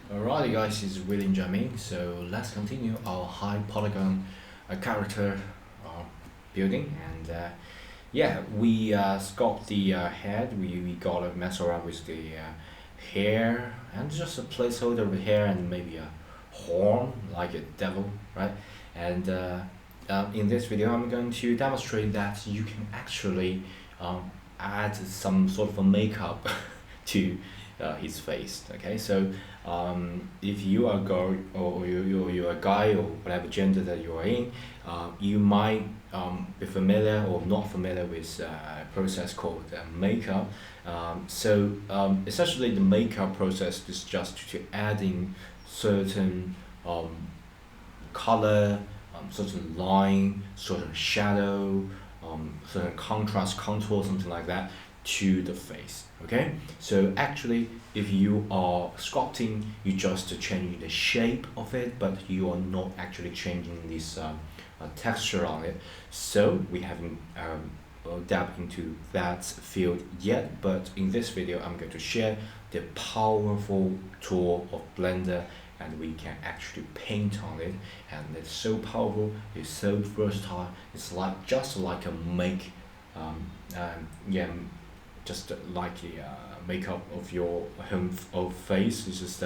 Alrighty guys, it's really jamming, so let's continue our high polygon character uh, building. And yeah, we sculpt the head. We gotta mess around with the hair and just a placeholder with hair and maybe a horn like a devil, right? And in this video I'm going to demonstrate that you can actually add some sort of a makeup to his face. Okay, so if you are a girl or you're a guy or whatever gender that you are in, you might be familiar or not familiar with a process called makeup. Essentially the makeup process is just to adding certain um, color, certain line, certain shadow, certain contrast, contour, something like that to the face. Okay, so actually if you are sculpting, you just change the shape of it, but you are not actually changing this texture on it. So we haven't delved into that field yet, but in this video I'm going to share the powerful tool of Blender, and we can actually paint on it, and it's so powerful, it's so versatile, it's like just like a make yeah, just like the makeup of your of face. It's just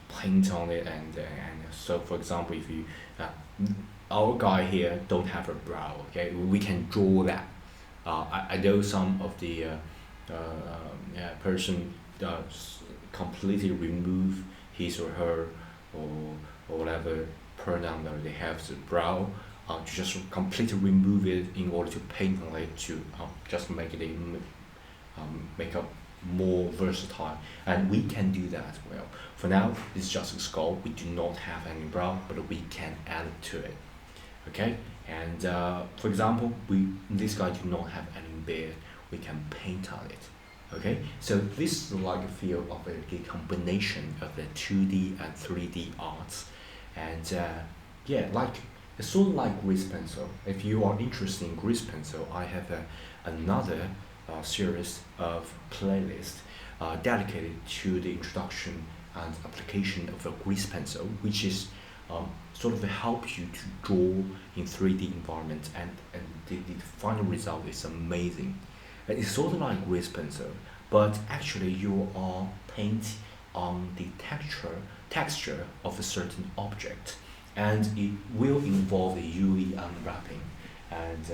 paint on it, and so for example if you our guy here don't have a brow, okay, we can draw that. I know some of the yeah, person completely remove his or her or whatever pronoun that they have the brow, to just completely remove it in order to paint on it to just make it a makeup more versatile, and we can do that as well. For now it's just a skull, we do not have any brow, but we can add it to it. Okay, and for example this guy do not have any beard, we can paint on it. Okay, so this is like a feel of a combination of the 2D and 3D arts. And yeah, like it's sort of like grease pencil. If you are interested in grease pencil, I have another series of playlist dedicated to the introduction and application of a grease pencil, which is sort of help you to draw in 3D environment, and the final result is amazing. And it's sort of like grease pencil, but actually you are paint on the texture of a certain object, and it will involve the UV unwrapping and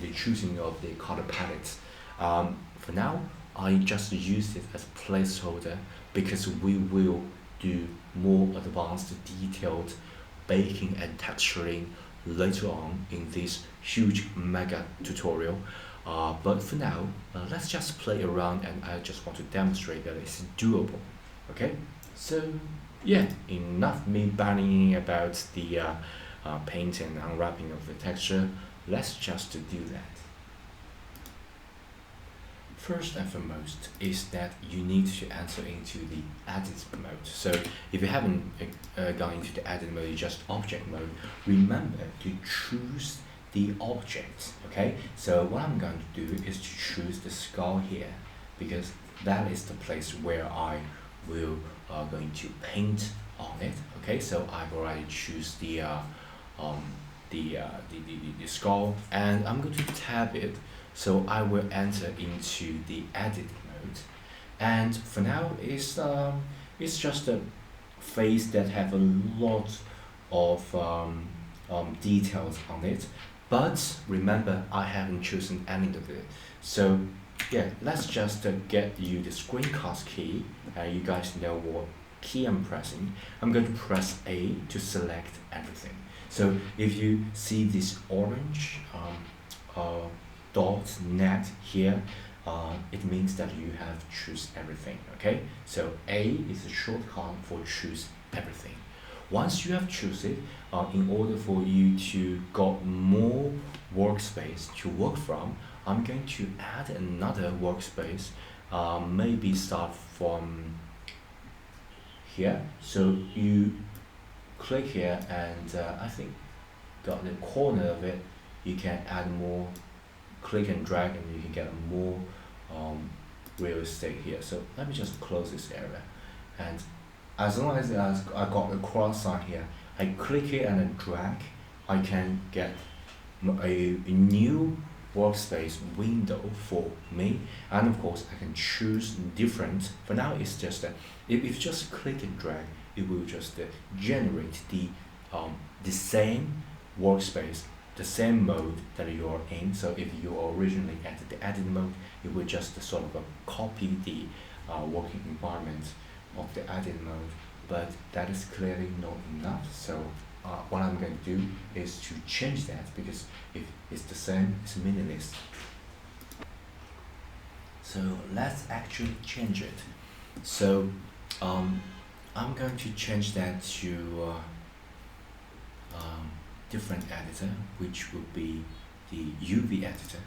the choosing of the color palettes. For now, I just use it as placeholder because we will do more advanced, detailed baking and texturing later on in this huge mega tutorial. But for now, let's just play around, and I just want to demonstrate that it's doable. Okay, so yeah, enough me banning about the paint and unwrapping of the texture. Let's just do that. First and foremost is that you need to enter into the edit mode. So if you haven't gone into the edit mode, just object mode, remember to choose the object. Okay, so what I'm going to do is to choose the skull here, because that is the place where I will going to paint on it. Okay, so I've already choose um, the skull, and I'm going to tab it, so I will enter into the edit mode. And for now it's just a face that have a lot of details on it, but remember I haven't chosen any of it. So yeah, let's just get you the screencast key. You guys know what key I'm pressing. I'm going to press A to select everything. So if you see this orange dot net here, it means that you have choose everything. Okay, so A is a shortcut for choose everything. Once you have choose it, in order for you to got more workspace to work from, I'm going to add another workspace, maybe start from here. So you click here, and I think got the corner of it, you can add more, click and drag, and you can get more real estate here. So let me just close this area, and as long as I got a cross sign here, I click it and then drag, I can get a new workspace window for me, and of course I can choose different. For now it's just that if you just click and drag, it will just generate the same workspace, the same mode that you're in. So if you originally added the edit mode, it will just sort of copy the working environment of the edit mode, but that is clearly not enough. So what I'm going to do is to change that, because if it's the same, it's meaningless. So let's actually change it. So I'm going to change that to different editor, which would be the UV editor.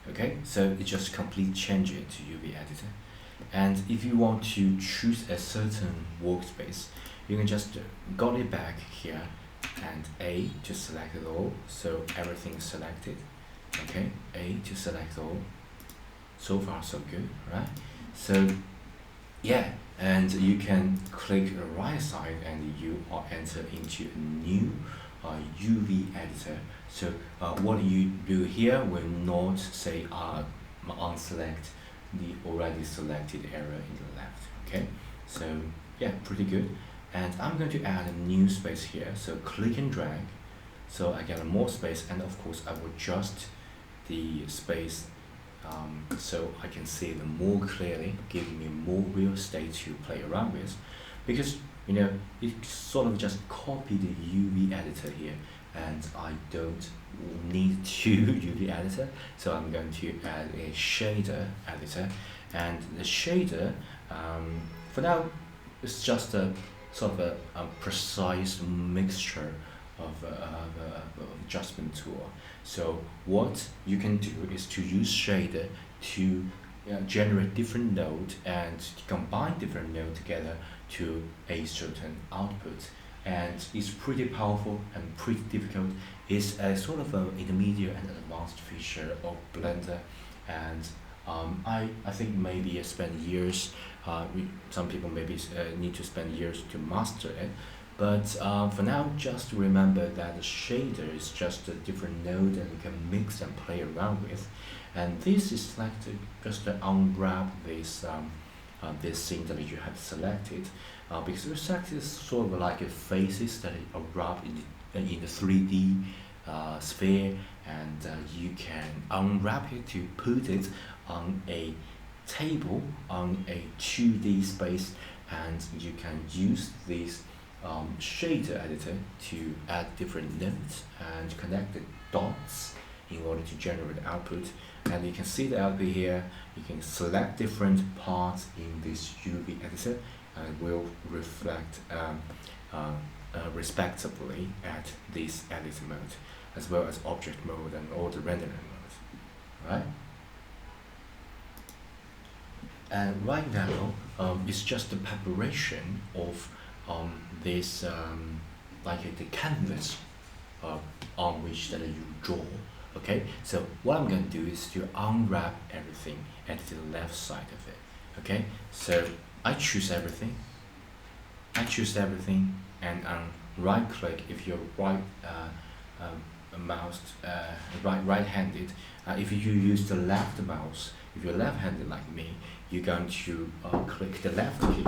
Okay, so it just complete change it to UV editor. And if you want to choose a certain workspace, you can just got it back here and A to select it all, so everything is selected. Okay, A to select all. So far so good, right? So yeah, and you can click the right side and you are enter into a new UV editor. So what you do here will not say unselect the already selected area in the left. Okay, so yeah, pretty good. And I'm going to add a new space here, so click and drag, so I get more space, and of course I will adjust the space so I can see them more clearly, giving me more real estate to play around with, because you know it sort of just copy the UV editor here, and I don't need to UV editor, so I'm going to add a shader editor. And the shader for now it's just a sort of a precise mixture of adjustment tool. So what you can do is to use shader to generate different nodes and combine different nodes together to a certain output. And it's pretty powerful and pretty difficult. It's a sort of an intermediate and advanced feature of Blender, and I think maybe spend years. Some people maybe need to spend years to master it, but for now, just remember that the shader is just a different node and you can mix and play around with. And this is like just to unwrap this thing that you have selected, because the selected is sort of like a faces that are wrapped in the 3D sphere, and you can unwrap it to put it on a table on a 2D space, and you can use this shader editor to add different nodes and connect the dots in order to generate output. And you can see the output here. You can select different parts in this UV editor, and it will reflect respectively at this editor mode, as well as object mode and all the rendering modes, right? And right now, it's just the preparation of this like the canvas on which that you draw. Okay, so what I'm going to do is to unwrap everything at the left side of it. Okay, so I choose everything, and right click if you're right-handed. If you use the left mouse, if you're left-handed like me, you're going to click the left key.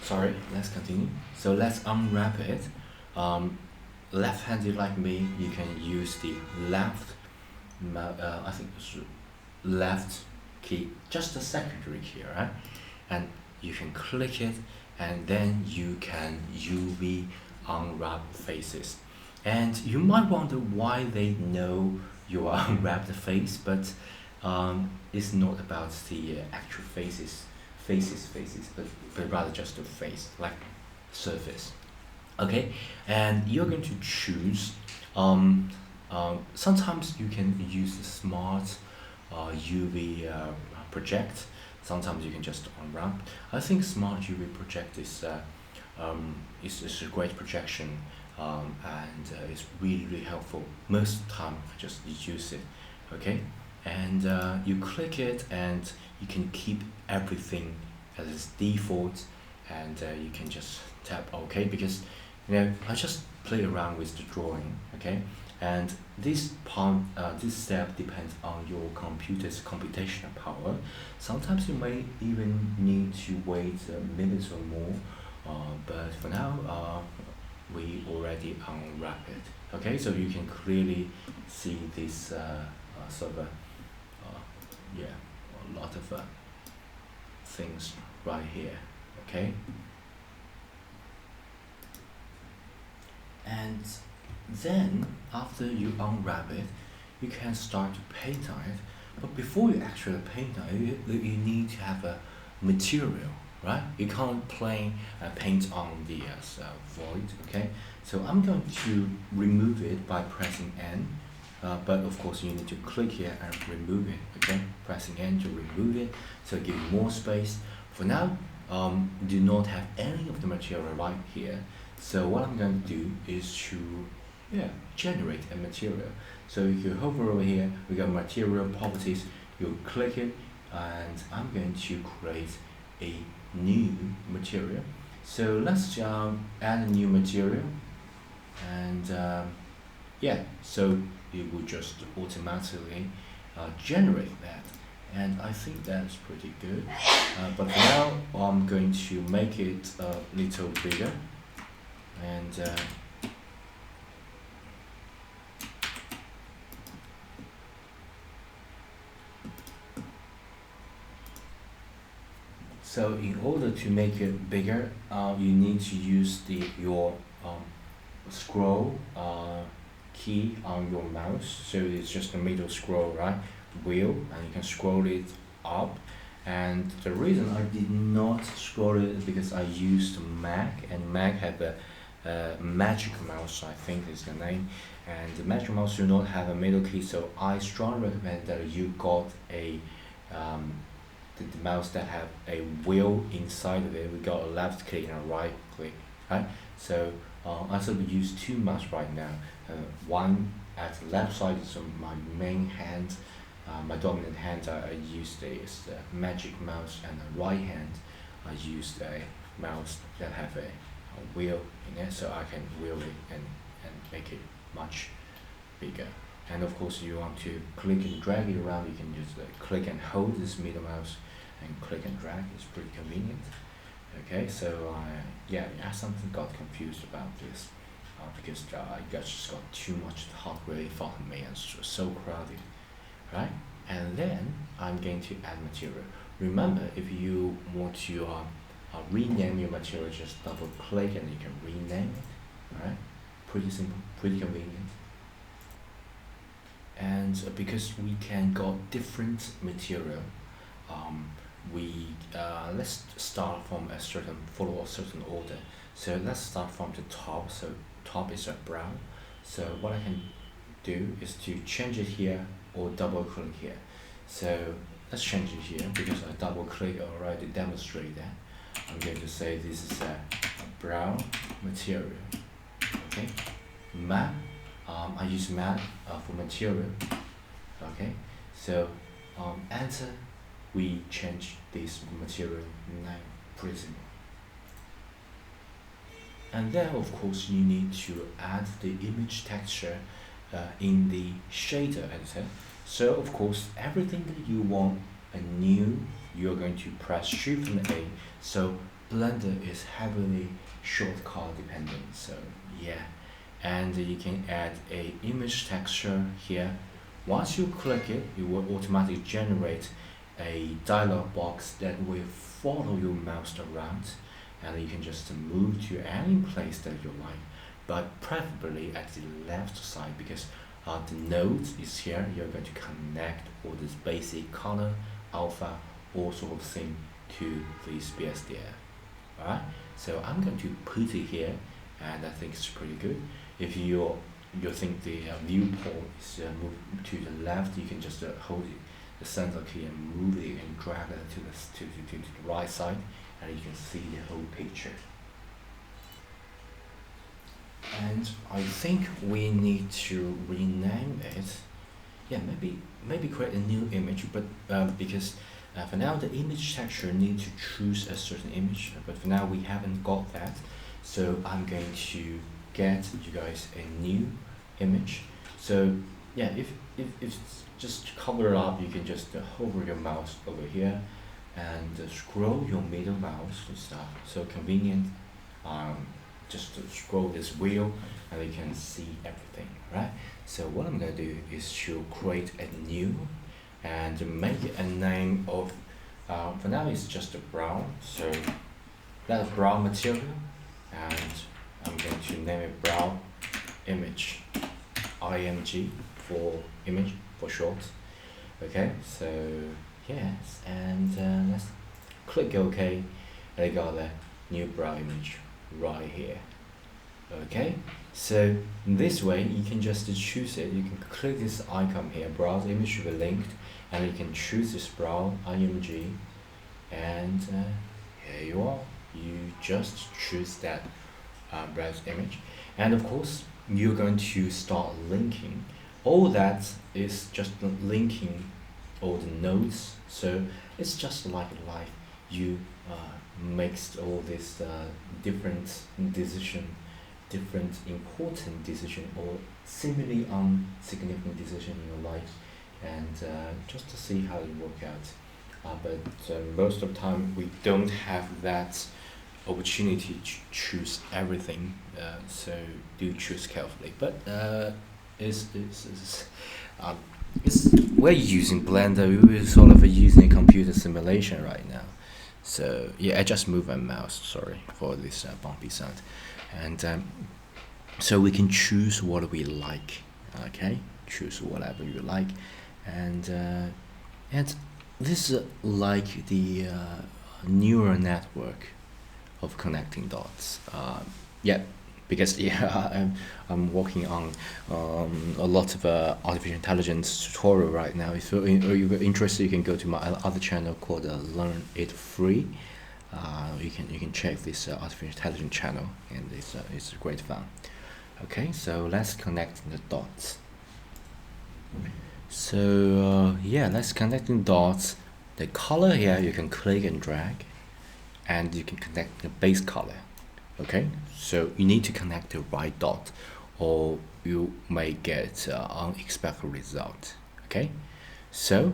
Sorry, let's continue. So let's unwrap it. Left-handed like me, you can use the left I think it's left key, just the secondary key, right? And you can click it, and then you can UV unwrap faces. And you might wonder why they know you are unwrap the face, but it's not about the actual faces, but rather just the face, like surface. Okay, and you're going to choose. Sometimes you can use the smart UV project. Sometimes you can just unwrap. I think smart UV project is a great projection, and it's really helpful. Most of the time I just use it. Okay, and you click it, and you can keep everything as its default, and you can just tap OK, because I just play around with the drawing, okay? And this step depends on your computer's computational power. Sometimes you may even need to wait a minute or more, but for now, we already unwrap it. Okay, so you can clearly see this sort of a lot of things right here. Okay, and then after you unwrap it, you can start to paint on it. But before you actually paint on it, you need to have a material, right? You can't paint on the void. Okay, so I'm going to remove it by pressing N, but of course you need to click here and remove it. Okay, pressing N to remove it, so give you more space. For now, do not have any of the material right here. So what I'm going to do is to generate a material. So if you hover over here, we got material properties, you click it, and I'm going to create a new material. So let's add a new material, and so it will just automatically generate that, and I think that's pretty good. But for now, I'm going to make it a little bigger, and so in order to make it bigger, you need to use your scroll key on your mouse. So it's just the middle scroll, right? Wheel, and you can scroll it up. And the reason I did not scroll it is because I used Mac, and Mac had a Magic Mouse, I think is the name, and the Magic Mouse do not have a middle key, so I strongly recommend that you got a the mouse that have a wheel inside of it. We got a left click and a right click, right? So I sort of use too much right now. One at the left side is my main hand, my dominant hand. I use the Magic Mouse, and the right hand I use a mouse that have a wheel in it, so I can wheel it and make it much bigger. And of course, you want to click and drag it around, you can just click and hold this middle mouse and click and drag. It's pretty convenient. Okay, so I something got confused about this because I just got too much hardware in front of me, and it's so crowded, right? And then I'm going to add material. Remember, if you want to rename your material, just double click and you can rename it. Alright, pretty simple, pretty convenient. And because we can got different material, let's start from follow a certain order. So let's start from the top. So top is a brown. So what I can do is to change it here or double click here. So let's change it here because I double click already demonstrate that. I'm going to say this is a brown material. Okay, matte. I use matte for material. Okay, so enter. We change this material name, pretty simple. And then of course you need to add the image texture in the shader editor. So of course everything that you want a new, you're going to press Shift and A. So Blender is heavily shortcut dependent. So and you can add a image texture here. Once you click it, it will automatically generate a dialog box that will follow your mouse around, and you can just move to any place that you like, but preferably at the left side, because the node is here. You're going to connect all this basic color, alpha, all sort of thing to this BSDF. Alright, so I'm going to put it here, and I think it's pretty good. If you think the viewport is moved to the left, you can just hold it, the center key, and move it and drag it to the right side, and you can see the whole picture. And I think we need to rename it. Maybe create a new image, but because For now, the image texture need to choose a certain image, but for now we haven't got that. So I'm going to get you guys a new image. So yeah, if just cover it up, you can just hover your mouse over here and scroll your middle mouse and stuff. So convenient. Just to scroll this wheel and you can see everything, right? So what I'm gonna do is to create a new and make a name of for now it's just a brown, so that's brown material, and I'm going to name it brown image, img for image for short. Okay, so yes, and let's click OK, and I got a new brown image right here. Okay, so this way you can just choose it. You can click this icon here, browse image will be linked, and you can choose this brown img, and here you are. You just choose that browse image, and of course you're going to start linking. All that is just linking all the nodes, so it's just like life. You makes all this different important decision or seemingly insignificant decision in your life, and just to see how it work out. But most of the time we don't have that opportunity to choose everything, so do choose carefully. But it's we're using Blender. We're sort of using a computer simulation right now. So yeah, I just moved my mouse, sorry for this bumpy sound. And so we can choose what we like, okay? Choose whatever you like. And this is like the neural network of connecting dots. Yeah, because yeah, I'm working on a lot of artificial intelligence tutorial right now. If you're interested, you can go to my other channel called Learn It Free. You can check this artificial intelligence channel, and it's great fun. Okay, so let's connect the dots. So yeah, let's connect the dots. The color here you can click and drag, and you can connect the base color. Okay, so you need to connect the right dot, or you may get unexpected result. Okay, so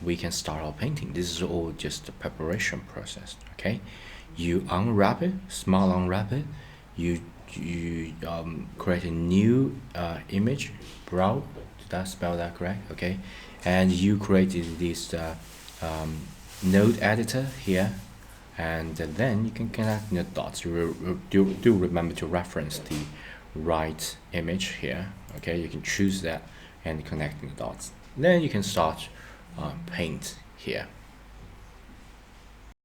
we can start our painting. This is all just a preparation process. Okay, you unwrap it, small unwrap it. You create a new image. Brown. Did I spell that correct? Okay, and you created this node editor here. And then you can connect the dots. Do remember to reference the right image here. Okay, you can choose that and connect the dots. Then you can start paint here.